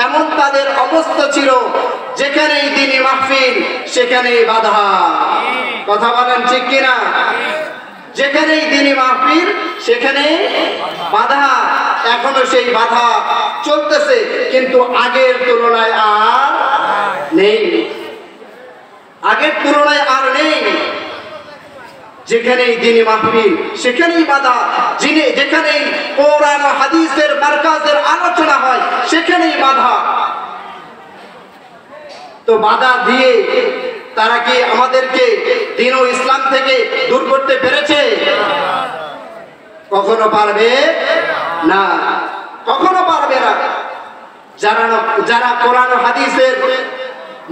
এমন তাদের অবস্থা ছিল যেখানেই দ্বীনি মাহফিল সেখানেই বাধা। কথা বলেন ঠিক কিনা? যেখানেই দ্বীনি মাহফিল সেখানেই বাধা। এখনো সেই বাধা চলতেছে, কিন্তু আগের তুলনায় আর নেই, আগের তুলনায় আর নেই। যেখানেই দ্বীনি মাহফিল সেখানেই বাধা, যেখানেই কোরআন ও হাদিসের মারকাজের আলোচনা হয় সেখানেই বাধা। তো বাধা দিয়ে তারা কি আমাদেরকে দ্বীন ও ইসলাম থেকে দূর করতে পেরেছে? কখনো পারবে না, কখনো পারবে না। যারা কোরআন ও হাদিসের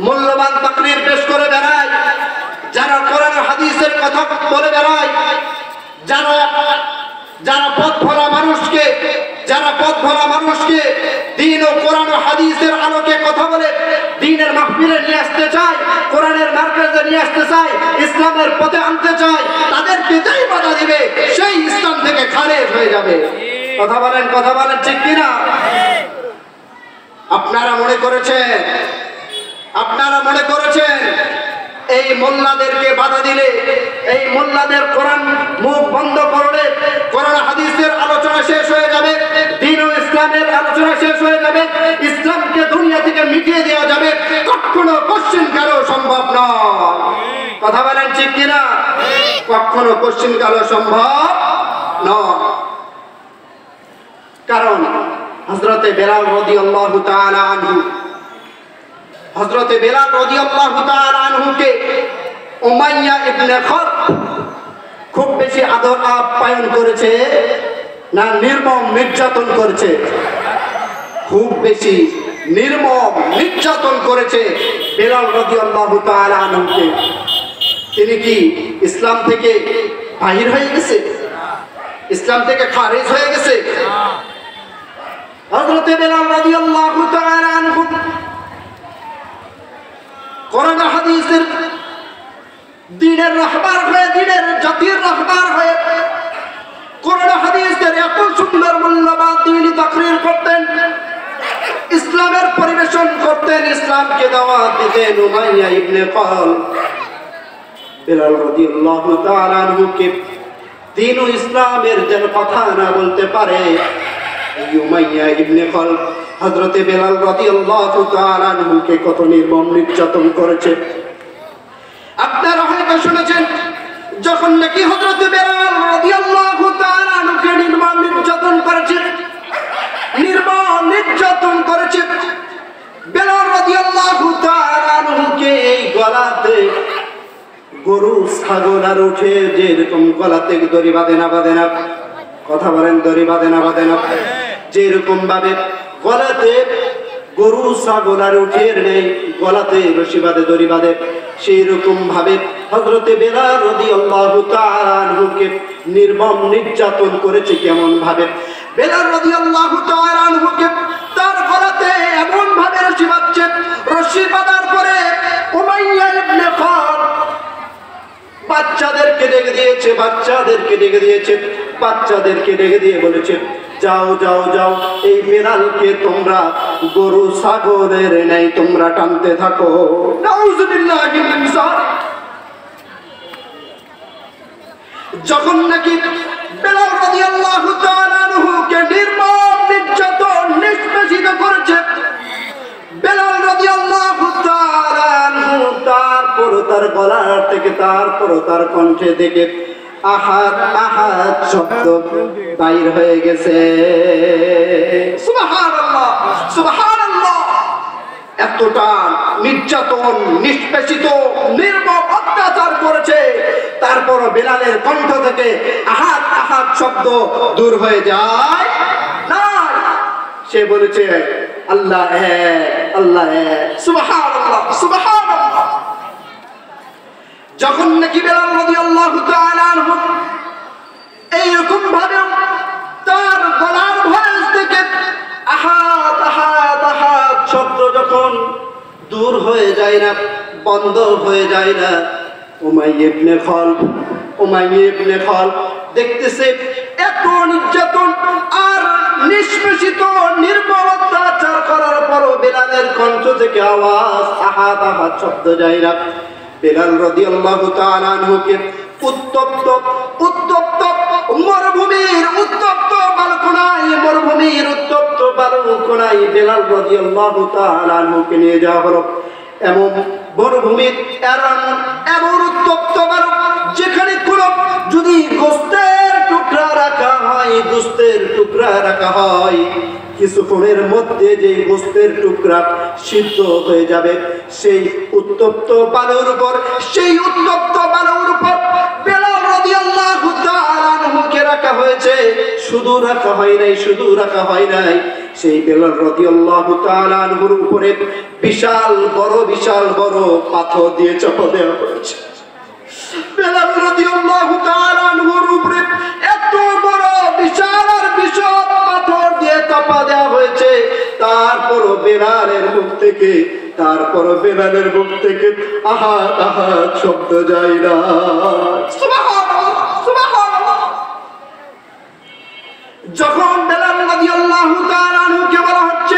মূল্যবান তাকরীর পেশ করে বেড়ায়, যারা কোরআন ও হাদিসের কথা বলে বেড়ায়, যারা পথ ভোলা মানুষকে দ্বীন ও কোরআন ও হাদিসের আলোকে কথা বলে দ্বীনের মাহফিলে নিয়ে আসতে চায়, কোরআনের মার্কাজে নিয়ে আসতে চায়, ইসলামের পথে আনতে চায়, তাদেরকে যেই বাধা দিবে সেই ইসলাম থেকে খারিজ হয়ে যাবে। কথা বলেন ঠিক কিনা? আপনারা মনে করেছেন এই মোল্লাদেরকে বাধা দিলে, এই মোল্লাদের কোরআন মুখ বন্ধ করলে কোরআন হাদিসের আলোচনা শেষ হয়ে যাবে, দ্বীন ও ইসলামের আলোচনা শেষ হয়ে যাবে, ইসলামকে দুনিয়া থেকে মিটিয়ে দেওয়া যাবে? কখনো কোশ্চিন কালো সম্ভব নয়। কথা বলেন ঠিক কিনা? কখনো কোশ্চিন কালো সম্ভব নয়। কারণ হযরতে বেলাল রাদিয়াল্লাহু তাআলা আনহু, হযরতে বেলাল রাদিয়াল্লাহু তাআলা আনহুকে উমাইয়া ইবনে খালদ খুব বেশি আদর আপ্যায়ন করেছে না নির্মম নির্যাতন করেছে? খুব বেশি নির্মম নির্যাতন করেছে বেলাল রাদিয়াল্লাহু তাআলা আনহুকে। তিনি কি ইসলাম থেকে বাহির হয়ে গেছে? ইসলাম থেকে খারিজ হয়ে গেছে? হযরতে বেলাল রাদিয়াল্লাহু তাআলা আনহু কোরআন হাদিসের দ্বীনের রাহবার হয়ে, দ্বীনের জাতির রাহবার হয়ে কোরআন হাদিসের এত সুন্দর মূল্যবান দ্বীনি তাকরীর করতেন, ইসলামের পরিবেশন করতেন, ইসলামকে দাওয়াত দিতেন। উমাইয়া ইবনে খালদ বেলাল রাদিয়াল্লাহু তাআলা আনহুকে দ্বীন ও ইসলামের যেন কথা না বলতে পারে, উমাইয়া ইবনে খালদ হযরতে বেলাল রাদিয়াল্লাহু তাআলা আনহুকে কত নির্মম নির্যাতন করেছে। আপনারা হয়তো শুনেছেন, যখন নাকি হযরতে বেলাল রাদিয়াল্লাহু তাআলা আনহুকে নির্মম নির্যাতন করেছে, বেলাল রাদিয়াল্লাহু তাআলা আনহুকে এই গলাতে গরু ছাগল আর উঠে যেরকম গলাতে দড়ি বাঁধে না, কথা বলেন, দড়ি বাঁধে না, যেরকম ভাবে গলাতে গরু ছাগল আর উঠের নেই গলাতে রশি বাঁধে, দড়ি বাঁধে, সেই রকম ভাবে হযরতে বেলাল রাদিয়াল্লাহু তাআলা আনহুকে নির্মম নির্যাতন করেছে। কেমন ভাবে? বেলাল রাদিয়াল্লাহু তাআলা আনহুকে তার গলাতে এমন ভাবে রশি বাঁধছে, রশি বাঁধার পরে উমাইয়া ইবনে খালদ বাচ্চাদেরকে ডেকে দিয়ে বলেছে, যাও এই বেলালকে তোমরা গরু ছাগলের নেই তোমরা টানতে থাকো। নাউযুবিল্লাহি মিন যালিক। যখন নাকি বেলাল রাদিয়াল্লাহু তাআলা আনহুকে নির্মম নির্যাতন নিষ্পেষিত করেছে, বেলাল রাদিয়াল্লাহু তাআলা আনহু তারপর তার গলার থেকে, তারপর তার কণ্ঠে থেকে আহাদ শব্দ বাইর হয়ে গেছে। সুবহানাল্লাহ, সুবহানাল্লাহ। এতটা নির্যাতন, নিষ্পেষিত, নির্মম অত্যাচার করেছে, তারপর বেলালের কণ্ঠ থেকে আহাদ শব্দ দূর হয়ে যায় না। সে বলেছে আল্লাহ আল্লাহ, সুবহানাল্লাহ, সুবহানাল্লাহ। যখন নাকি বেলাল রাদিয়াল্লাহু তাআলা আনহু এইরকম ভাবে তার গলার ভয়েস থেকে আহাদ শব্দ যখন দূর হয়ে যায় না, বন্ধ হয়ে যায় না, উমাইয়া ইবনে খালদ দেখতেছে এত নির্যাতন আর নিষ্পেষিত নির্মম অত্যাচার করার পরও বেলালের কণ্ঠ থেকে আওয়াজ আহাত আহাত শব্দ যায় না। বেলাল রাদিয়াল্লাহু তাআলা আনহুকে উত্তপ্ত উত্তপ্ত মরুভূমির উত্তপ্ত বালুকোনায় মরুভূমির উত্তপ্ত বালুকোনায় বেলাল রাদিয়াল্লাহু তাআলা আনহুকে নিয়ে যাওয়া হলো। এমন মরুভূমির এমন উত্তপ্ত বালু যেখানে কোনো যদি গোস্তের টুকরা রাখা হয় কিছুক্ষণের মধ্যে যে গোস্তের টুকরা সিদ্ধ হয়ে যাবে, সেই উত্তপ্ত বালুর উপর বেলাল রাদিয়াল্লাহু তাআলা আনহুকে রাখা হয়েছে। শুধু রাখা হয় নাই সেই বেলাল রাদিয়াল্লাহু তাআলা আনহুর উপরে বিশাল বড় পাথর দিয়ে চাপা দেওয়া হয়েছে। বেলাল রাদিয়াল্লাহু তাআলা আনহুর উপরে এত বড় বিশাল পাথর দিয়ে চাপা দেওয়া হয়েছে। তারপরও বেলালের মুখ থেকে আহাত শব্দ যায় না। সুবহানাল্লাহ। যখন বেলাল রাদিয়াল্লাহু তাআলা আনহুকে বলা হচ্ছে,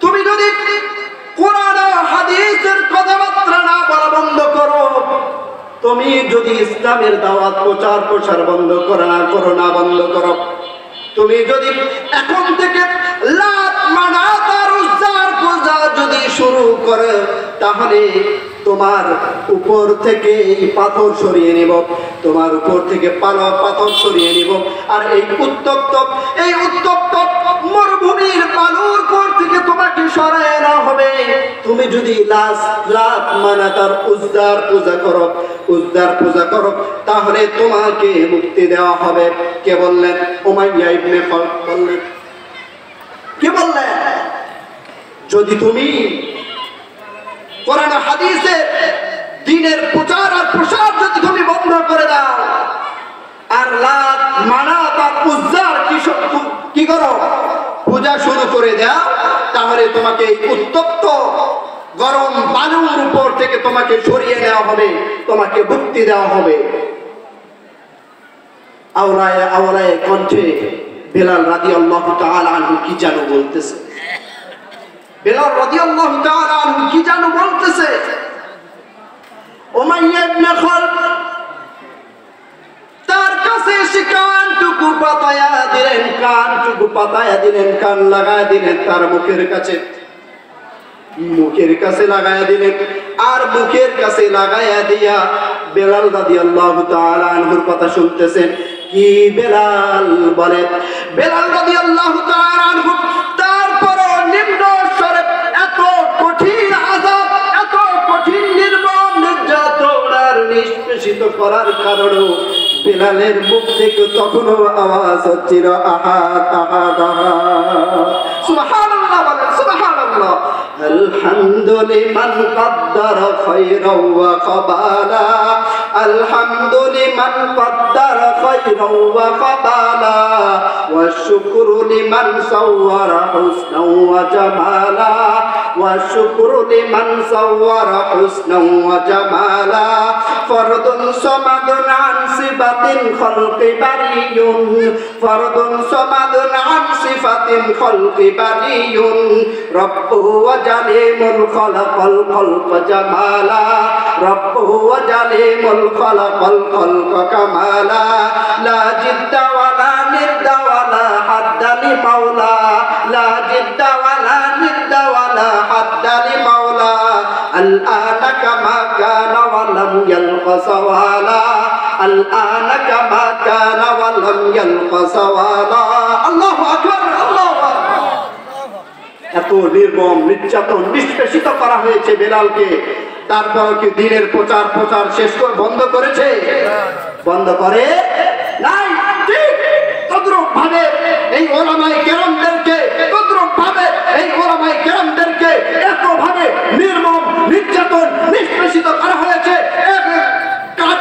তুমি যদি কোরআন ও হাদিসের কথাবার্তা না বলা বন্ধ করো, তুমি যদি ইসলামের দাওয়াত প্রচার বন্ধ করো, তুমি যদি এখন থেকে লাত মানাত আর উজ্জার পূজা যদি শুরু করে, তাহলে তোমার উপর থেকে এই পাথর সরিয়ে নিব, তোমার উপর থেকে পাথর সরিয়ে নিব। আর এই উত্তপ্ত মরুভূমির বালুর উপর থেকে তোমাকে সরায় আনা হবে। তুমি যদি লাত মানাত আর উজ্জার পূজা করো, তাহলে তোমাকে মুক্তি দেওয়া হবে। কে বললেন? উমাইয়া ইবনে খালদ বললেন। কে বললেন? যদি তুমি কোরআন হাদিসের দ্বীনের প্রচার আর প্রসার যদি তুমি বন্ধ করে দাও, আর লাত মানাত আর উজ্জার কি করো পূজা শুরু করে দাও, তাহলে তোমাকে উত্তপ্ত গরম বালুর উপর থেকে তোমাকে সরিয়ে নেওয়া হবে, তোমাকে মুক্তি দেওয়া হবে। আওলায়ে কণ্ঠে বেলাল রাদিয়াল্লাহু তাআলা আনহু কি যেন বলতেছে। বেলাল রাদিয়াল্লাহু তাআলা আনহু কি যেন বলতেছে। উমাইয়া ইবনে খালদ তার কাছে এসে কানটুকু পাতায়া দিলেন, কান লাগায় দিলেন তার মুখের কাছে লাগায়া দিলেন। আর মুখের কাছে লাগায়া দিয়া বেলাল রাদিয়াল্লাহু তাআলা আনহুর কথা শুনতেছেন। কি বেলাল বলে? বেলাল রাদিয়াল্লাহু তাআলা আনহু তারপর নিম্ন স্বরে এত কঠিন আযাব, এত কঠিন নির্মম নির্যাতন আর নিষ্পেষিত করার কারণে বেলালের মুখ থেকে তখনও আওয়াজ হচ্ছিল আহাত আহাত আহাত। সুবহানাল্লাহ বলেন, সুবহানাল্লাহ। আলহামদুলিমান কদ্দারা খায়রাও ওয়া কাবালা, আলহামদুলিমান কদ্দারা খায়রাও ওয়া কাবালা, ওয়া শুকরু লিমান সাওয়ারা হুসনাও ওয়া জামালা, ওয়া শুকরু লিমান সাওয়ারা হুসনাও ওয়া জামালা, ফরদুন সামাদুন আন সিফাতিন খালকি বারিয়ুন, ফরদুন সামাদুন আন সিফাতিন খালকি বারিয়ুন, রব্বুহু ওয়া জালিমুল খালাকাল খালকা জামালা, রব্বুহু ওয়া জালিমুল খালাকাল খালকা কামালা, লা জিদ্দা ওয়ালা নিদ্দা ওয়ালা হাদ্দা লি মাওলা, লা জিদ্দা ওয়ালা নিদ্দা ওয়ালা হাদ্দা লি মাওলা, আল-আনা কামা কানা ওয়া লাম ইয়ালকা সাওয়ালা, আল-আনা কামা কানা ওয়া লাম ইয়ালকা সাওয়ালা। আল্লাহু আকবার, আল্লাহু আকবার। এত নির্মম নির্যাতন নিষ্পেষিত করা হয়েছে বেলালকে, তারপর কি দ্বীনের প্রচার শেষ করে বন্ধ করেছে? বন্ধ করে নাই। ঠিক তদ্রূপ ভাবে এই ওলামায়ে কেরামদেরকে এত ভাবে নির্মম নির্যাতন নিষ্পেষিত করা হয়েছে। কাঠ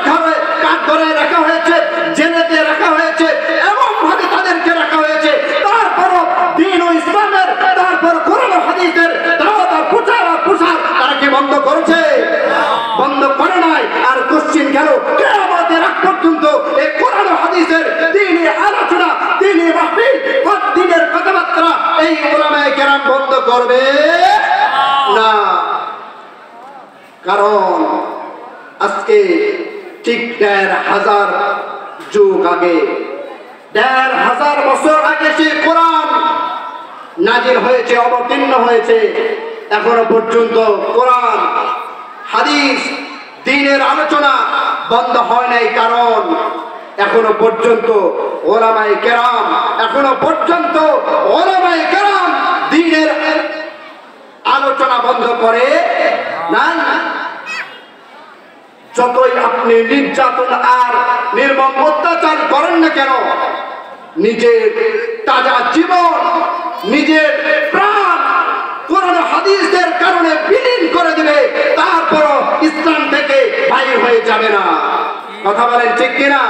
ধরে রাখা হয়েছে, জেলেতে রাখা হয়েছে, এমন ভাবে তাদেরকে রাখা হয়েছে। তারপরও দ্বীন ও ইসলামের, তারপর কোরআন ও হাদিসের দাওয়াত আর প্রচার তারা কি বন্ধ করেছে? বন্ধ করে নাই। আর কোশ্চিন গেল কিয়ামতের আগ পর্যন্ত এই কোরআন ও হাদিসের দ্বীনি আলোচনা, দ্বীনি মাহফিল, দ্বীনের কথাবার্তা এই উলামায়ে কেরাম বন্ধ করবে না। কারণ আজকে ঠিক ১৫০০ যুগ আগে, ১৫০০ বছর আগে সে কোরআন নাজিল হয়েছে, অবতীর্ণ হয়েছে। এখনো পর্যন্ত কোরআন হাদিস দ্বীনের আলোচনা বন্ধ হয় নাই। কারণ এখনো পর্যন্ত ওলামায়ে কেরাম দ্বীনের আলোচনা বন্ধ করে নাই। যতই আপনি নির্যাতন আর নির্মম অত্যাচার করেন না কেন, নিজের তাজা জীবন, নিজের প্রাণ কোরআন হাদিসের কারণে বিলীন করে দিলে তারপরও ইসলাম থেকে বাইর হয়ে যাবে না। কথা বলেন ঠিক কিনা?